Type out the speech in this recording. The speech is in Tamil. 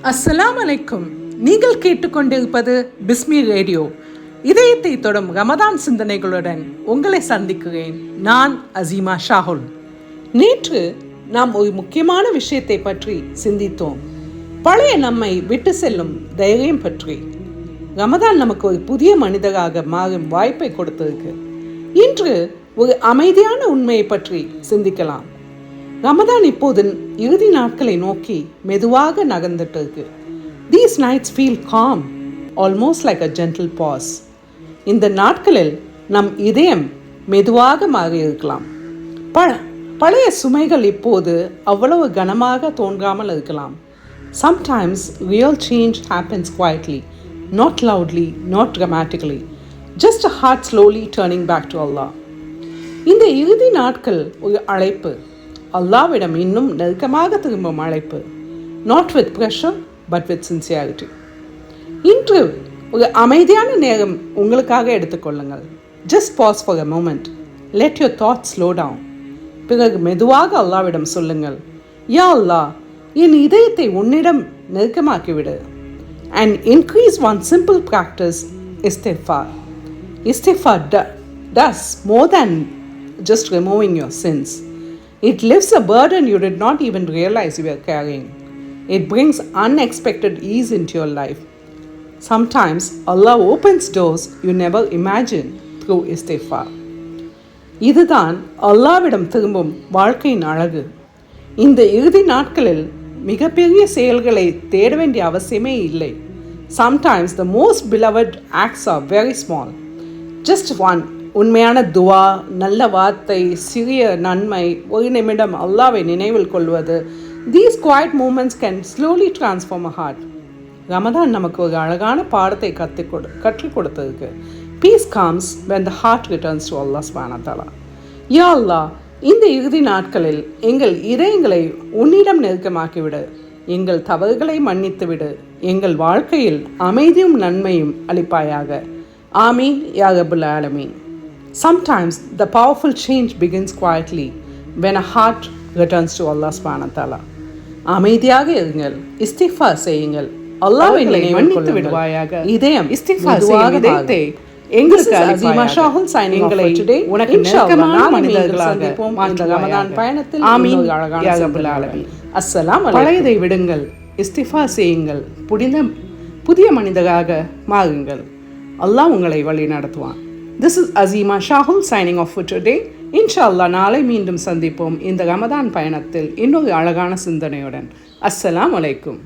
அஸ்ஸலாமு அலைக்கும். நீங்கள் கேட்டுக்கொண்டிருப்பது பிஸ்மி ரேடியோ. இதயத்தை தொடும் ரமதான் சிந்தனைகளுடன் உங்களை சந்திக்கிறேன். நான் அசீமா ஷாஹுல். நேற்று நாம் ஒரு முக்கியமான விஷயத்தை பற்றி சிந்தித்தோம். பழைய நம்மை விட்டு செல்லும் தைரியம் பற்றி. ரமதான் நமக்கு ஒரு புதிய மனிதராக மாறும் வாய்ப்பை கொடுத்திருக்கு. இன்று ஒரு அமைதியான உண்மையை பற்றி சிந்திக்கலாம். ரமதான் இப்போது இறுதி நாட்களை நோக்கி மெதுவாக நகர்ந்துட்டு இருக்கு. These nights feel calm, almost like a gentle pause. இந்த நாட்களில் நம் இதயம் மெதுவாக மாறி இருக்கலாம். பழைய சுமைகள் இப்போது அவ்வளவு கனமாக தோன்றாமல் இருக்கலாம். Sometimes real change happens quietly, not loudly, not dramatically. Just a heart slowly turning back to Allah. இந்த இறுதி நாட்கள் ஒரு அழைப்பு. அல்லாவிடம் இன்னும் நெருக்கமாக திரும்பும் அழைப்பு. Not with pressure but with sincerity. இன்று ஒரு அமைதியான நேரம் உங்களுக்காக எடுத்துக்கொள்ளுங்கள். Just pause for a moment. Let your thoughts slow down. பிறகு மெதுவாக அல்லாவிடம் சொல்லுங்கள், யா அல்லாஹ், என் இதயத்தை உன்னிடம் நெருக்கமாக்கிவிடு. And increase one simple practice, இஸ்திஃபார். இஸ்திஃபார் does more than just removing your sins. It lifts a burden you did not even realize you were carrying. It brings unexpected ease into your life. Sometimes Allah opens doors you never imagined through istighfar. இதுதான் அல்லாவிடம் திரும்பும் வாழ்க்கையின் அழகு. இந்த இறுதி நாட்களில் மிகப்பெரிய செயல்களை தேட வேண்டிய அவசியமே இல்லை. Sometimes the most beloved acts are very small. Just one. உண்மையான துவா, நல்ல வார்த்தை, சிறிய நன்மை, ஒரு நிமிடம் அல்லாவை நினைவில் கொள்வது. These quiet moments can slowly transform a heart. Ramadan நமக்கு ஒரு அழகான பாடத்தை கற்றுக் கொடுத்ததுக்கு. Peace comes when the heart returns to Allah subhanahu wa ta'ala. யா அல்லாஹ், இந்த இறுதி நாட்களில் எங்கள் இதயங்களை உன்னிடம் நெருக்கமாக்கிவிடு. எங்கள் தவறுகளை மன்னித்துவிடு. எங்கள் வாழ்க்கையில் அமைதியும் நன்மையும் அளிப்பாயாக. ஆமீன் யா ரப்பல் ஆலமீன். Sometimes the powerful change begins quietly when a heart returns to Allah subhanahu wa ta'ala. அமைதியாக இருங்கள், இஸ்திக்ஃபார் செய்யுங்கள், அல்லாஹ்வை மன்னித்து விடுவாயாக. இதயம் இஸ்திக்ஃபார் செய்யும் இதயத்தை எங்களுக்கு அசீமா ஷாஹுல் சைனிங் ஆஃப் டுடே. உனக்கு நெருக்கமான மனிதர்களாக இந்த ரமதான் பயணத்தில் ஆமீன் யா ரப்பல் ஆலமீன். அஸ்ஸலாமு அலைக்கும். பழையதை விடுங்கள், இஸ்திக்ஃபார் செய்யுங்கள், புதிய மனிதராக மாறுங்கள். அல்லாஹ் உங்களை வழி நடத்துவான். This is Azima Shahul signing off for today. Inshallah நாளை மீண்டும் சந்திப்போம் இந்த ரமதான் பயணத்தில் இன்னொரு அழகான சிந்தனையுடன். அஸ்ஸலாமு அலைக்கும்.